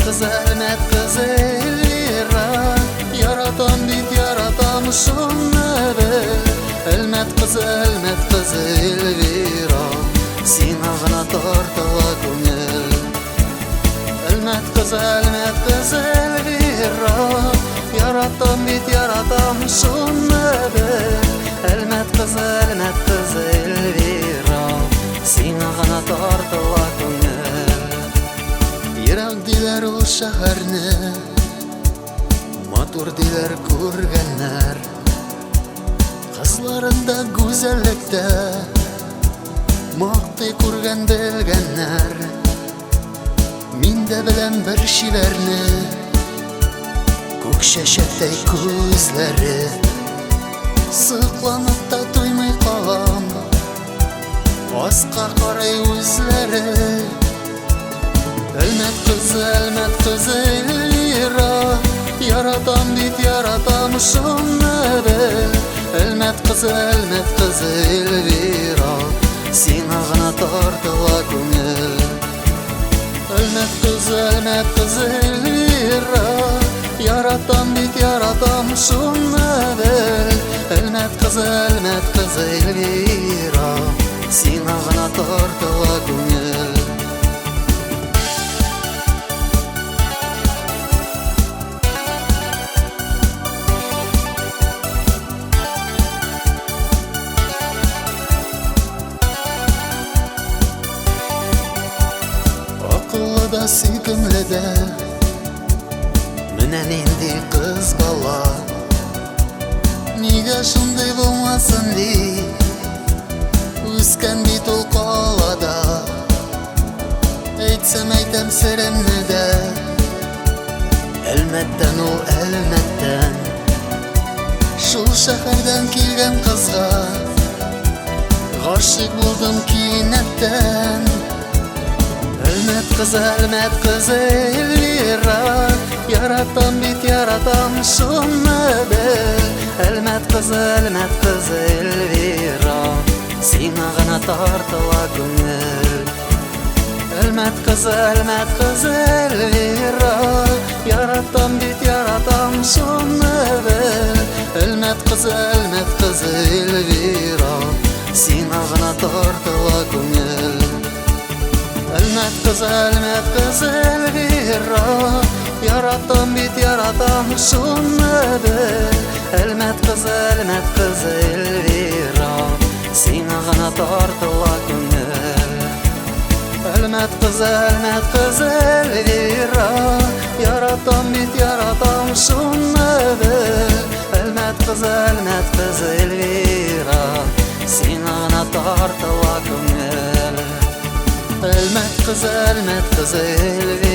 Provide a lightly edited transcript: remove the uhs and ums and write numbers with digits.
Әлмәт кыз Эльвира, яратам бит яратам шуны бел. Әлмәт кыз Эльвира, сиңа гына тартыла күңел. Әлмәт кыз Эльвира, яратам бит яратам шуны бел. Әлмәт кыз Эльвира, сиңа гына тартыла күңел. Ерак диләр ул шәһәрне, матур диләр күргәннәр. Кызларында гүзәллектә мактый күргән белгәннәр. Мин дә беләм бер шиләрне, күк чәчәктәй күзләре. Сыкланып та туймый калам, аска карый үзләре. Әлмәт кыз Эльвира, яратам бит яратам шуны бел. Әлмәт кыз Эльвира, сиңа гына тартыла күңел. Әлмәт кыз Эльвира, яратам бит яратам шуны бел. Әлмәт кыз Эльвира, сиңа гына тартыла күңел. Да сөйкемле дә, менә нинди кыз бала. Нигә шундый булмасын ди, үскән бит ул калада. Әйтсәм әйтәм серемне дә, Әлмәттән ул Әлмәттән, шул шәһәрдән килгән кызга гашыйк булдым кинәттән. Әлмәт кыз Эльвира, яратам бит яратам шуны бел. Әлмәт кыз Эльвира, сиңа гына тартыла күңел. Әлмәт кыз Эльвира, яратам бит яратам шуны бел. Әлмәт кыз Эльвира, сиңа гына тартыла күңел. Әлмәт кыз Эльвира, яратам бит яратам шуны бел. Әлмәт кыз Эльвира, сиңа гына тартыла күңел. Әлмәт кыз Эльвира, яратам бит яратам шуны бел. Әлмәт кыз Эльвира, сиңа гына тартыла күңел. Әлмәт кыз Эльвира.